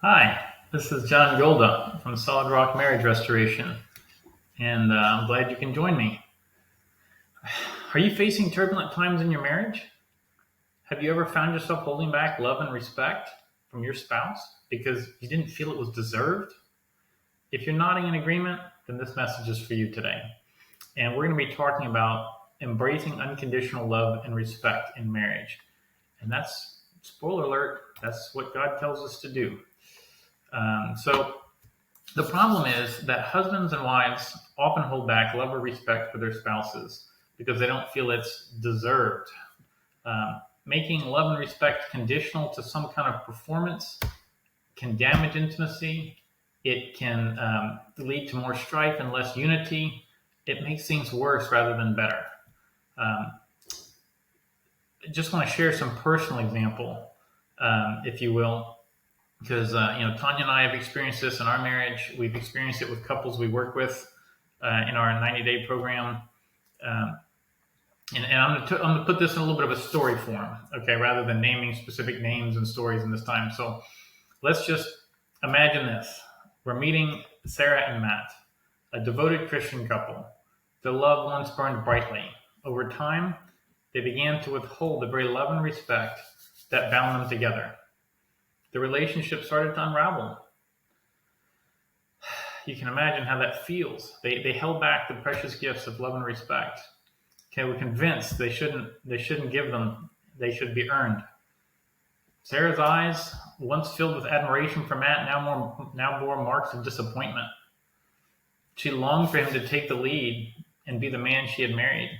Hi, this is John Golda from Solid Rock Marriage Restoration, and I'm glad you can join me. Are you facing turbulent times in your marriage? Have you ever found yourself holding back love and respect from your spouse because you didn't feel it was deserved? If you're nodding in agreement, then this message is for you today. And we're going to be talking about embracing unconditional love and respect in marriage. And that's, spoiler alert, that's what God tells us to do. So the problem is that husbands and wives often hold back love or respect for their spouses because they don't feel it's deserved. Making love and respect conditional to some kind of performance can damage intimacy. It can lead to more strife and less unity. It makes things worse rather than better. Um, I just want to share some personal example, if you will, because Tanya and I have experienced this in our marriage. We've experienced it with couples we work with in our 90-day program. Um, and I'm going to put this in a little bit of a story form, okay, rather than naming specific names and stories in this time. So let's just imagine this. We're meeting Sarah and Matt, a devoted Christian couple. Their love once burned brightly. Over time, they began to withhold the very love and respect that bound them together. The relationship started to unravel. You can imagine how that feels. They held back the precious gifts of love and respect. Okay, we're convinced they shouldn't give them. They should be earned. Sarah's eyes, once filled with admiration for Matt, now bore marks of disappointment. She longed for him to take the lead and be the man she had married.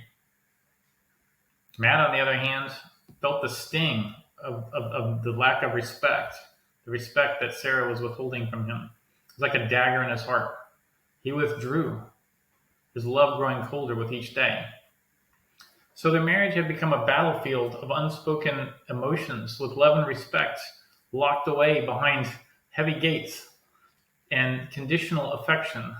Matt, on the other hand, felt the sting of the lack of respect, the respect that Sarah was withholding from him. It was like a dagger in his heart. He withdrew, his love growing colder with each day. So their marriage had become a battlefield of unspoken emotions with love and respect locked away behind heavy gates and conditional affection.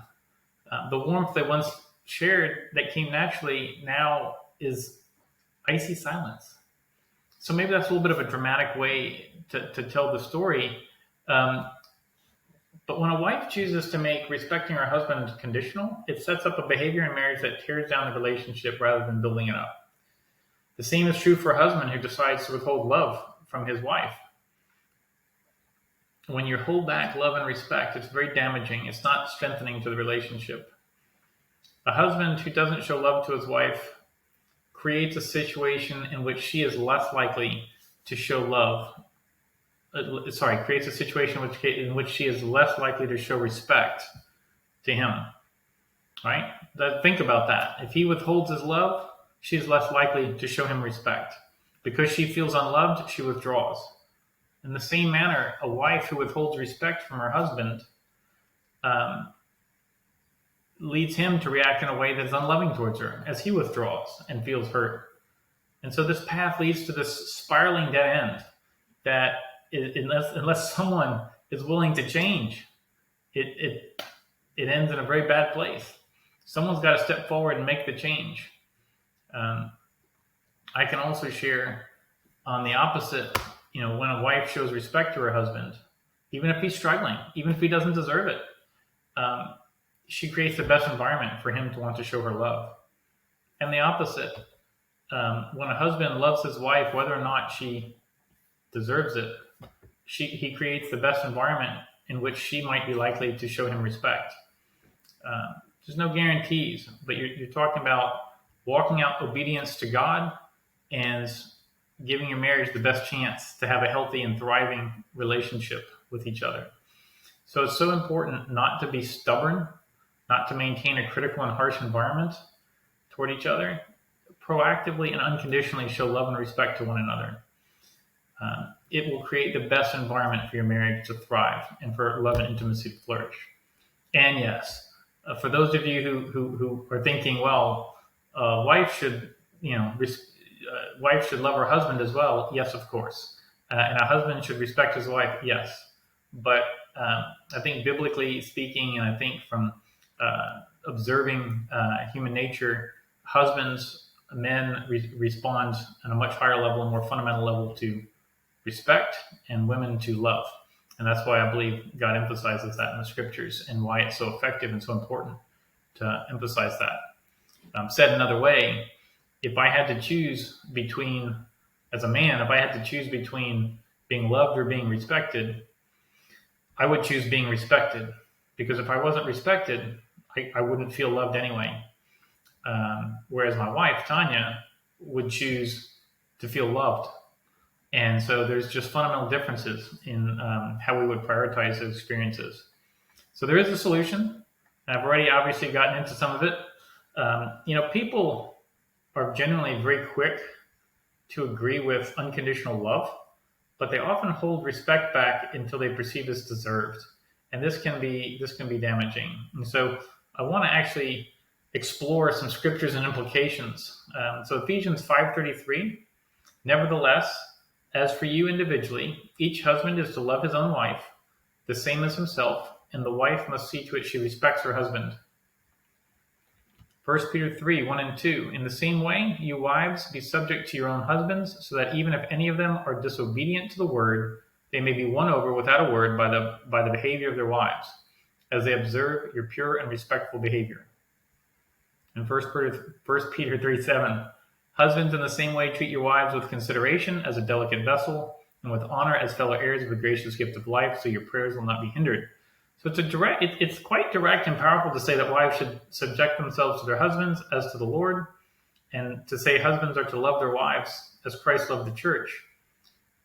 The warmth they once shared that came naturally now is icy silence. So maybe that's a little bit of a dramatic way to tell the story. But when a wife chooses to make respecting her husband conditional, it sets up a behavior in marriage that tears down the relationship rather than building it up. The same is true for a husband who decides to withhold love from his wife. When you hold back love and respect, it's very damaging. It's not strengthening to the relationship. A husband who doesn't show love to his wife creates a situation in which she is less likely to show love. Creates a situation in which she is less likely to show respect to him. Right? Think about that. If he withholds his love, she's less likely to show him respect. Because she feels unloved, she withdraws. In the same manner, a wife who withholds respect from her husband leads him to react in a way that's unloving towards her as he withdraws and feels hurt. And so this path leads to this spiraling dead end that unless someone is willing to change, it ends in a very bad place. Someone's got to step forward and make the change. I can also share on the opposite, when a wife shows respect to her husband, even if he's struggling, even if he doesn't deserve it, she creates the best environment for him to want to show her love. And the opposite, when a husband loves his wife, whether or not she deserves it, he creates the best environment in which she might be likely to show him respect. There's no guarantees, but you're talking about walking out obedience to God and giving your marriage the best chance to have a healthy and thriving relationship with each other. So it's so important not to be stubborn, not to maintain a critical and harsh environment toward each other. Proactively and unconditionally show love and respect to one another. It will create the best environment for your marriage to thrive and for love and intimacy to flourish. And yes, for those of you who are thinking, well, wife should love her husband as well. Yes, of course. And a husband should respect his wife. Yes. But I think biblically speaking, and I think from observing human nature, men respond on a much higher level, a more fundamental level to respect, and women to love. And that's why I believe God emphasizes that in the scriptures and why it's so effective and so important to emphasize that. Said another way, if I had to choose between, as a man, if I had to choose between being loved or being respected, I would choose being respected, because if I wasn't respected, I wouldn't feel loved anyway. Whereas my wife, Tanya, would choose to feel loved. And so there's just fundamental differences in how we would prioritize those experiences. So there is a solution. I've already obviously gotten into some of it. People are generally very quick to agree with unconditional love, but they often hold respect back until they perceive it's deserved. And this can be damaging. And so I want to actually explore some scriptures and implications. So Ephesians 5:33, nevertheless, as for you individually, each husband is to love his own wife, the same as himself, and the wife must see to it she respects her husband. 1 Peter 3:1 and 2, in the same way, you wives, be subject to your own husbands, so that even if any of them are disobedient to the word, they may be won over without a word by the behavior of their wives, as they observe your pure and respectful behavior. And 1 Peter 3:7, husbands in the same way treat your wives with consideration as a delicate vessel, and with honor as fellow heirs of the gracious gift of life, so your prayers will not be hindered. So it's quite direct and powerful to say that wives should subject themselves to their husbands as to the Lord, and to say husbands are to love their wives as Christ loved the church.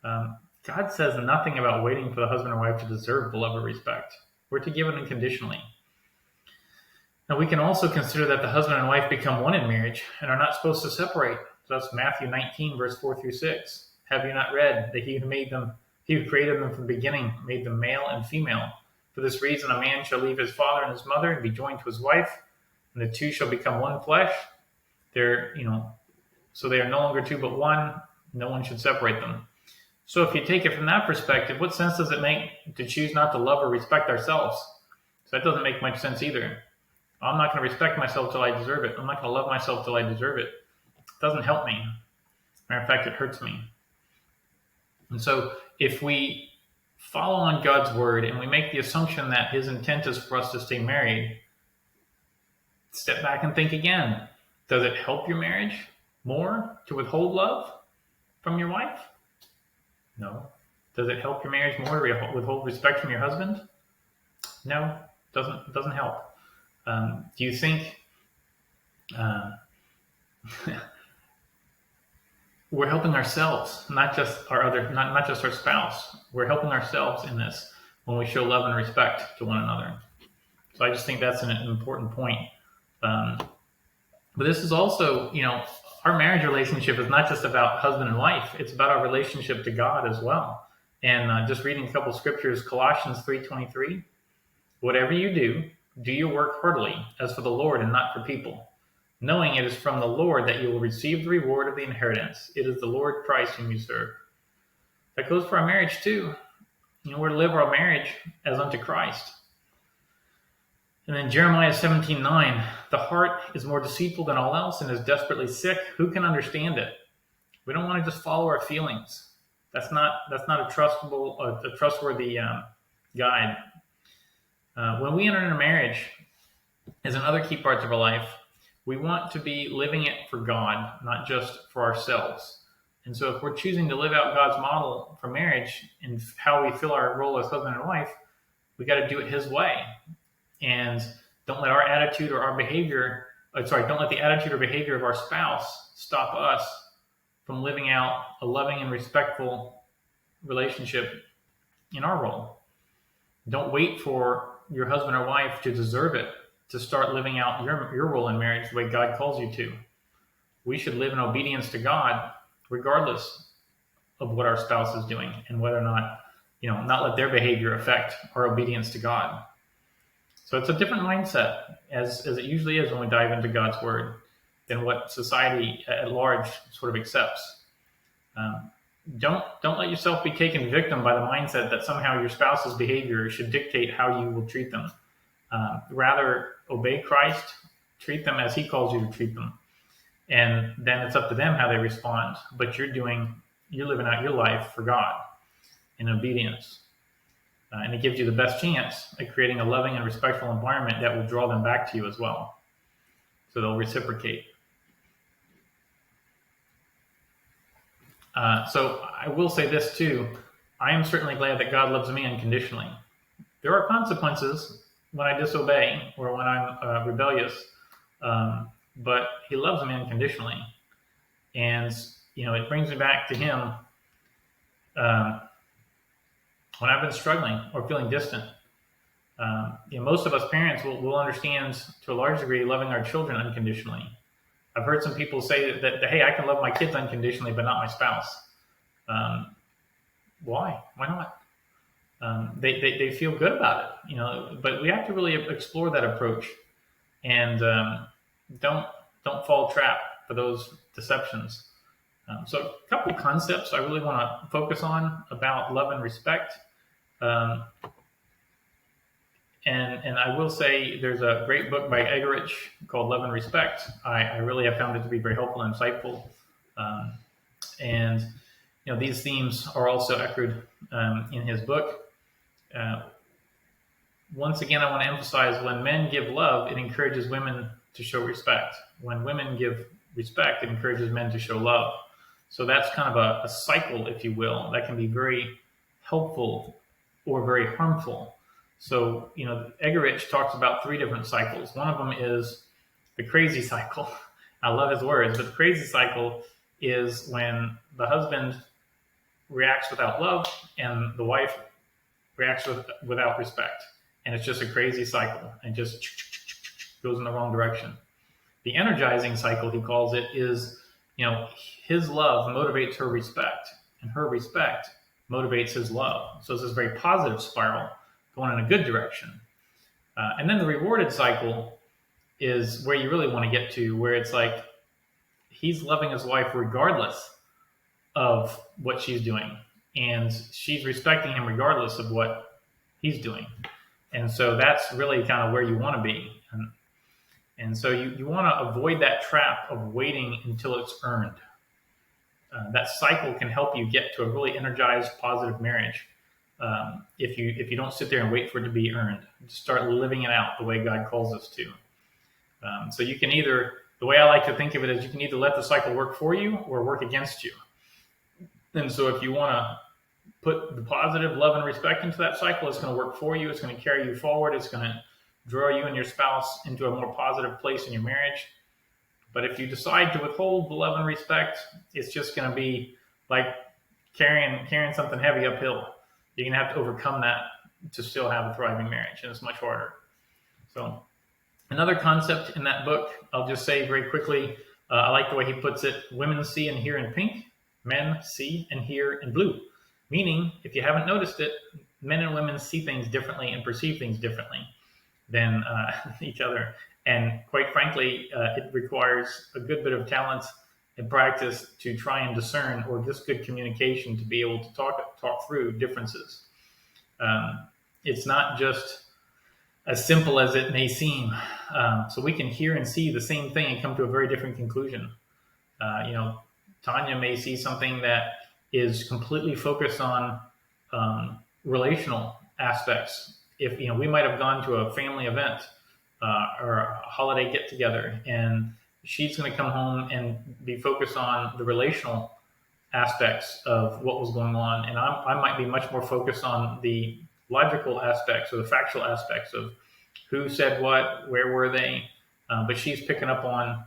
God says nothing about waiting for the husband or wife to deserve the love or respect. We're to give it unconditionally. Now, we can also consider that the husband and wife become one in marriage and are not supposed to separate. So that's Matthew 19, verse 4 through 6. Have you not read that he who created them from the beginning, made them male and female? For this reason, a man shall leave his father and his mother and be joined to his wife, and the two shall become one flesh. So they are no longer two but one. No one should separate them. So if you take it from that perspective, what sense does it make to choose not to love or respect ourselves? So that doesn't make much sense either. I'm not going to respect myself till I deserve it. I'm not going to love myself till I deserve it. It doesn't help me. Matter of fact, it hurts me. And so if we follow on God's word and we make the assumption that his intent is for us to stay married, step back and think again. Does it help your marriage more to withhold love from your wife? No. Does it help your marriage more to withhold respect from your husband? No, doesn't help. Do you think we're helping ourselves, not just our spouse? We're helping ourselves in this when we show love and respect to one another. So I just think that's an important point. But this is also, our marriage relationship is not just about husband and wife. It's about our relationship to God as well. And just reading a couple of scriptures, Colossians 3:23, whatever you do, do your work heartily, as for the Lord and not for people, knowing it is from the Lord that you will receive the reward of the inheritance. It is the Lord Christ whom you serve. That goes for our marriage too. We're to live our marriage as unto Christ. And then Jeremiah 17:9, the heart is more deceitful than all else and is desperately sick. Who can understand it? We don't want to just follow our feelings. That's not a trustworthy guide. When we enter into marriage, as in other key parts of our life, we want to be living it for God, not just for ourselves. And so if we're choosing to live out God's model for marriage and how we fill our role as husband and wife, we got to do it his way. And don't let our attitude or our behavior, don't let the attitude or behavior of our spouse stop us from living out a loving and respectful relationship in our role. Don't wait for your husband or wife to deserve it to start living out your role in marriage the way God calls you to. We should live in obedience to God regardless of what our spouse is doing and whether or not, not let their behavior affect our obedience to God. So it's a different mindset, as it usually is when we dive into God's word, than what society at large sort of accepts. Don't let yourself be taken victim by the mindset that somehow your spouse's behavior should dictate how you will treat them. Rather, obey Christ, treat them as he calls you to treat them. And then it's up to them how they respond. But you're living out your life for God in obedience. And it gives you the best chance at creating a loving and respectful environment that will draw them back to you as well. So they'll reciprocate. So I will say this too. I am certainly glad that God loves me unconditionally. There are consequences when I disobey or when I'm rebellious, but He loves me unconditionally. And, it brings me back to Him when I've been struggling or feeling distant. Most of us parents will understand to a large degree loving our children unconditionally. I've heard some people say that, hey, I can love my kids unconditionally, but not my spouse. Why? Why not? They feel good about it, but we have to really explore that approach and don't fall trap for those deceptions. So a couple concepts I really want to focus on about love and respect. And I will say there's a great book by Egerich called Love and Respect. I really have found it to be very helpful and insightful. And these themes are also echoed in his book. Once again, I want to emphasize when men give love, it encourages women to show respect. When women give respect, it encourages men to show love. So that's kind of a cycle, if you will, that can be very helpful or very harmful. So, Egerich talks about 3 different cycles. One of them is the crazy cycle. I love his words, but the crazy cycle is when the husband reacts without love and the wife reacts without respect. And it's just a crazy cycle and just goes in the wrong direction. The energizing cycle, he calls it, is, his love motivates her respect, and her respect motivates his love. So it's this very positive spiral going in a good direction. And then the rewarded cycle is where you really want to get to, where it's like he's loving his wife regardless of what she's doing, and she's respecting him regardless of what he's doing. And so that's really kind of where you want to be. And so you want to avoid that trap of waiting until it's earned. That cycle can help you get to a really energized, positive marriage. If you don't sit there and wait for it to be earned, just start living it out the way God calls us to. So you can either, the way I like to think of it is, you can either let the cycle work for you or work against you. And so if you want to put the positive love and respect into that cycle, it's going to work for you. It's going to carry you forward. It's going to draw you and your spouse into a more positive place in your marriage. But if you decide to withhold the love and respect, it's just going to be like carrying something heavy uphill. You're going to have to overcome that to still have a thriving marriage, and it's much harder. So another concept in that book, I'll just say very quickly, I like the way he puts it: women see and hear in pink, men see and hear in blue. Meaning, if you haven't noticed it, men and women see things differently and perceive things differently than each other. And quite frankly, it requires a good bit of talent and practice to try and discern, or just good communication to be able to talk through differences. It's not just as simple as it may seem. So we can hear and see the same thing and come to a very different conclusion. Tanya may see something that is completely focused on relational aspects. If we might have gone to a family event or a holiday get together, and she's going to come home and be focused on the relational aspects of what was going on, and I might be much more focused on the logical aspects or the factual aspects of who said what, where were they, but she's picking up on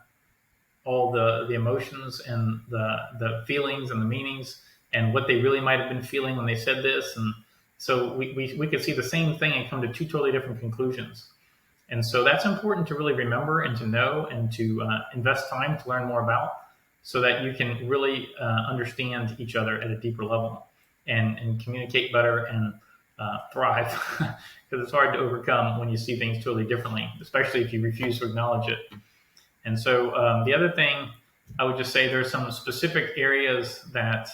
all the emotions and the feelings and the meanings and what they really might have been feeling when they said this. And so we could see the same thing and come to 2 totally different conclusions. And so that's important to really remember and to know and to invest time to learn more about, so that you can really understand each other at a deeper level and communicate better and thrive, because it's hard to overcome when you see things totally differently, especially if you refuse to acknowledge it. And so the other thing I would just say, there's some specific areas that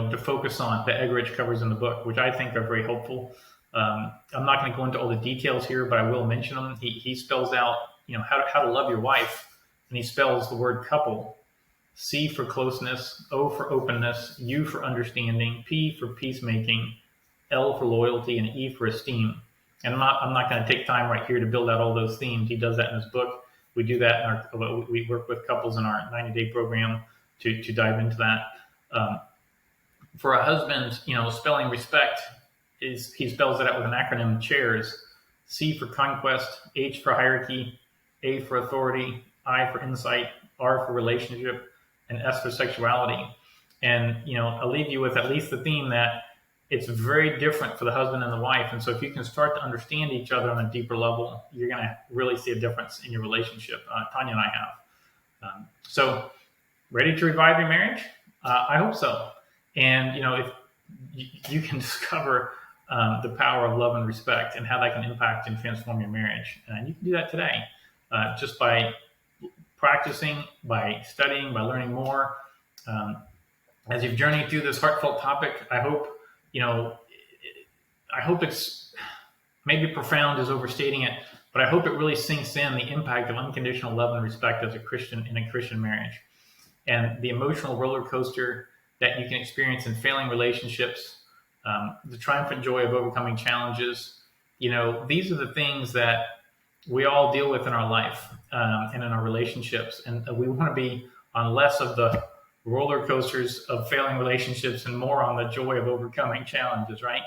to focus on that Egerich covers in the book, which I think are very helpful. I'm not going to go into all the details here, but I will mention them. He spells out how to love your wife, and he spells the word couple C for closeness, O for openness, U for understanding, P for peacemaking, L for loyalty, and E for esteem. And I'm not going to take time right here to build out all those themes. He does that in his book. We do that we work with couples in our 90-day program to dive into that. For a husband, spelling respect he spells it out with an acronym, chairs. C for conquest, H for hierarchy, A for authority, I for insight, R for relationship, and S for sexuality. And, I'll leave you with at least the theme that it's very different for the husband and the wife. And so if you can start to understand each other on a deeper level, you're going to really see a difference in your relationship. Tanya and I have. So ready to revive your marriage? I hope so. And, if you can discover the power of love and respect and how that can impact and transform your marriage. And you can do that today just by practicing, by studying, by learning more. As you've journeyed through this heartfelt topic, I hope it's maybe profound is overstating it, but I hope it really sinks in the impact of unconditional love and respect as a Christian in a Christian marriage, and the emotional roller coaster that you can experience in failing relationships, the triumphant joy of overcoming challenges. These are the things that we all deal with in our life and in our relationships, and we want to be on less of the roller coasters of failing relationships and more on the joy of overcoming challenges, right?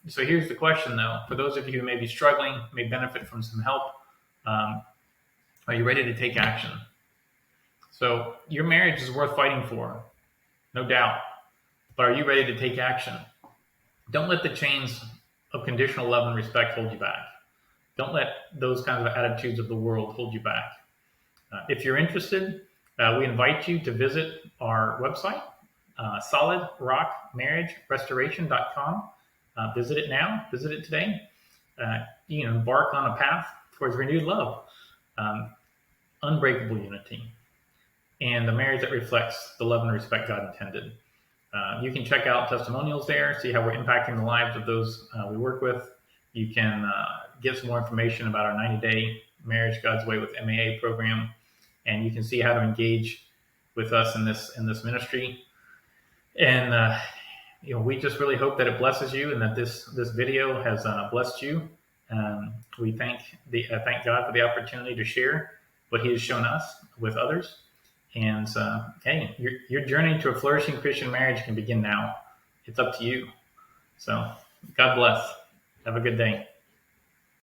So here's the question, though. For those of you who may be struggling, may benefit from some help, are you ready to take action? So your marriage is worth fighting for, no doubt. But are you ready to take action? Don't let the chains of conditional love and respect hold you back. Don't let those kinds of attitudes of the world hold you back. If you're interested, we invite you to visit our website, solidrockmarriagerestoration.com. Visit it now. Visit it today. You can embark on a path towards renewed love, unbreakable unity, and a marriage that reflects the love and respect God intended. You can check out testimonials there, see how we're impacting the lives of those we work with. You can get some more information about our 90-day Marriage God's Way with MAA program, and you can see how to engage with us in this ministry. And we just really hope that it blesses you and that this video has blessed you. We thank God for the opportunity to share what He has shown us with others. And hey, your journey to a flourishing Christian marriage can begin now. It's up to you. So God bless. Have a good day.